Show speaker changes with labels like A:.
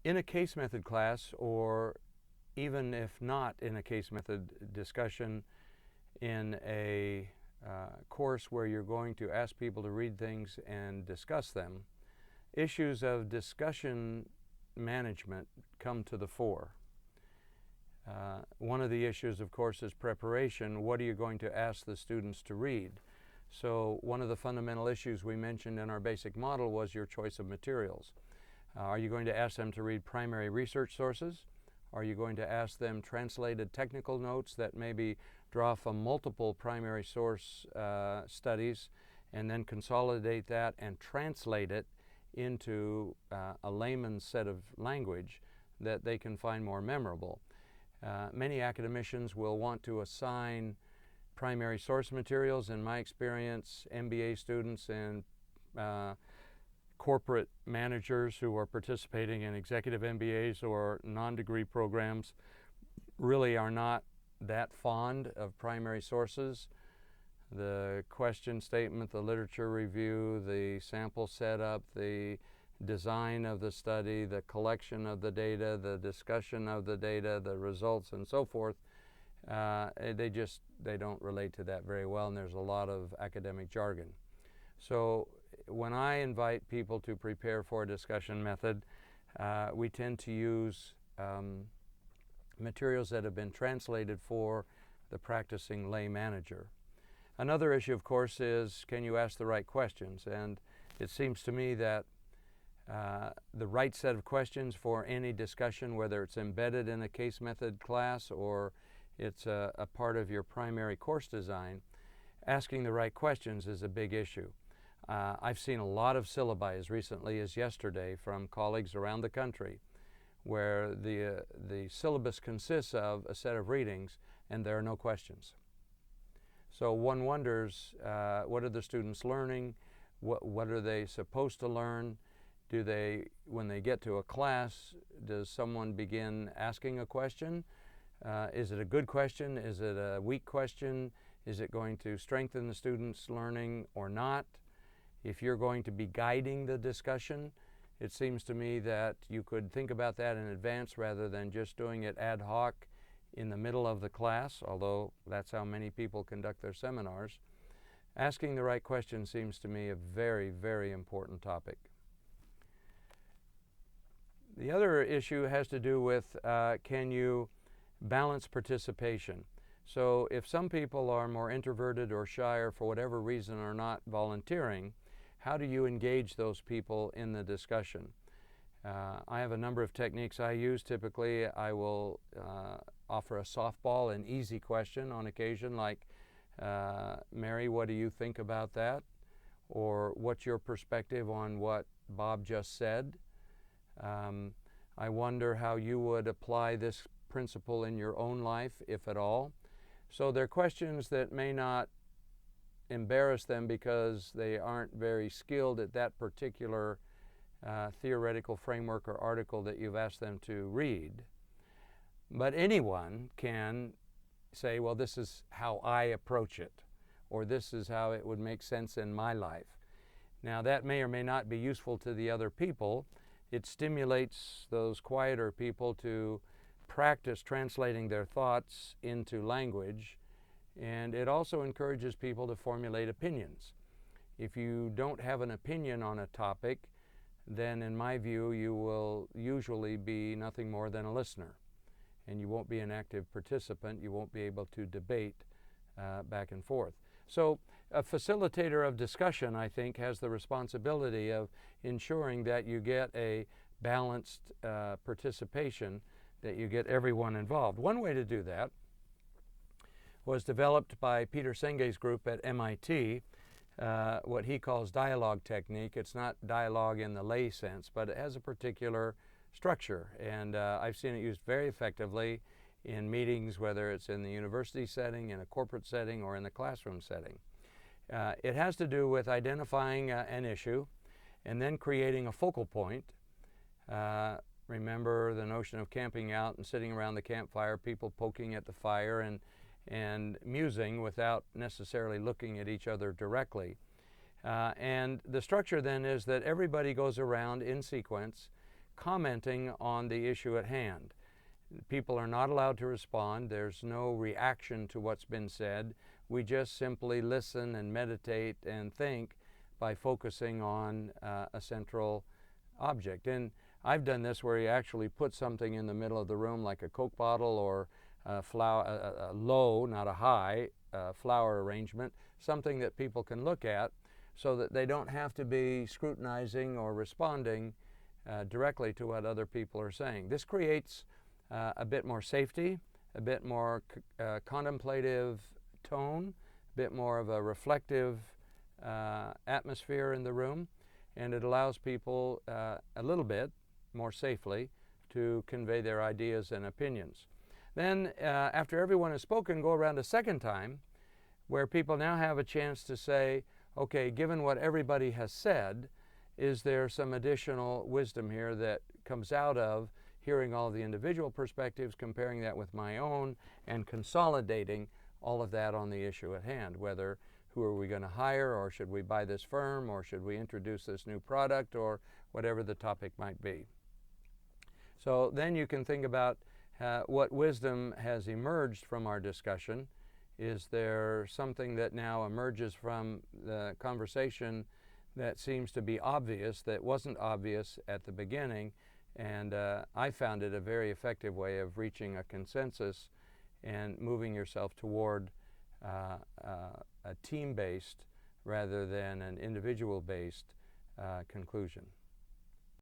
A: In a case method class, or even if not in a case method discussion, in a course where you're going to ask people to read things and discuss them, issues of discussion management come to the fore. One of the issues, of course, is preparation. What are you going to ask the students to read? So one of the fundamental issues we mentioned in our basic model was your choice of materials. Are you going to ask them to read primary research sources? Are you going to ask them translated technical notes that maybe draw from multiple primary source studies and then consolidate that and translate it into a layman's set of language that they can find more memorable? Many academicians will want to assign primary source materials. In my experience, MBA students and corporate managers who are participating in executive MBAs or non-degree programs really are not that fond of primary sources. The question statement, the literature review, the sample setup, the design of the study, the collection of the data, the discussion of the data, the results, and so forth, they don't relate to that very well, and there's a lot of academic jargon. So when I invite people to prepare for a discussion method, we tend to use materials that have been translated for the practicing lay manager. Another issue, of course, is can you ask the right questions? And it seems to me that the right set of questions for any discussion, whether it's embedded in a case method class or it's a part of your primary course design, asking the right questions is a big issue. I've seen a lot of syllabi as recently as yesterday from colleagues around the country where the syllabus consists of a set of readings and there are no questions. So one wonders, what are the students learning? What are they supposed to learn? Do they, when they get to a class, does someone begin asking a question? Is it a good question? Is it a weak question? Is it going to strengthen the students' learning or not? If you're going to be guiding the discussion, it seems to me that you could think about that in advance rather than just doing it ad hoc in the middle of the class, although that's how many people conduct their seminars. Asking the right question seems to me a very, very important topic. The other issue has to do with can you balance participation? So if some people are more introverted or shy or for whatever reason are not volunteering, how do you engage those people in the discussion? I have a number of techniques I use. Typically, I will offer a softball, an easy question on occasion, like, Mary, what do you think about that? Or what's your perspective on what Bob just said? I wonder how you would apply this principle in your own life, if at all. So they're questions that may not embarrass them because they aren't very skilled at that particular theoretical framework or article that you've asked them to read. But anyone can say, well, this is how I approach it, or this is how it would make sense in my life. Now that may or may not be useful to the other people. It stimulates those quieter people to practice translating their thoughts into language, and it also encourages people to formulate opinions. If you don't have an opinion on a topic, then in my view you will usually be nothing more than a listener, and you won't be an active participant. You won't be able to debate back and forth. So a facilitator of discussion, I think, has the responsibility of ensuring that you get a balanced participation, that you get everyone involved. One way to do that was developed by Peter Senge's group at MIT, what he calls dialogue technique. It's not dialogue in the lay sense, but it has a particular structure, and I've seen it used very effectively in meetings, whether it's in the university setting, in a corporate setting, or in the classroom setting. It has to do with identifying an issue and then creating a focal point. Remember the notion of camping out and sitting around the campfire, people poking at the fire and musing without necessarily looking at each other directly. And the structure then is that everybody goes around in sequence, commenting on the issue at hand. People are not allowed to respond. There's no reaction to what's been said. We just simply listen and meditate and think by focusing on a central object. And I've done this where you actually put something in the middle of the room, like a Coke bottle or a low, not a high, flower arrangement, something that people can look at so that they don't have to be scrutinizing or responding directly to what other people are saying. This creates a bit more safety, a bit more contemplative tone, a bit more of a reflective atmosphere in the room, and it allows people a little bit more safely to convey their ideas and opinions. Then after everyone has spoken, go around a second time where people now have a chance to say, okay, given what everybody has said, is there some additional wisdom here that comes out of hearing all the individual perspectives, comparing that with my own, and consolidating all of that on the issue at hand, whether who are we going to hire, or should we buy this firm, or should we introduce this new product, or whatever the topic might be. So then you can think about what wisdom has emerged from our discussion. Is there something that now emerges from the conversation that seems to be obvious, that wasn't obvious at the beginning? And I found it a very effective way of reaching a consensus and moving yourself toward a team-based rather than an individual-based conclusion.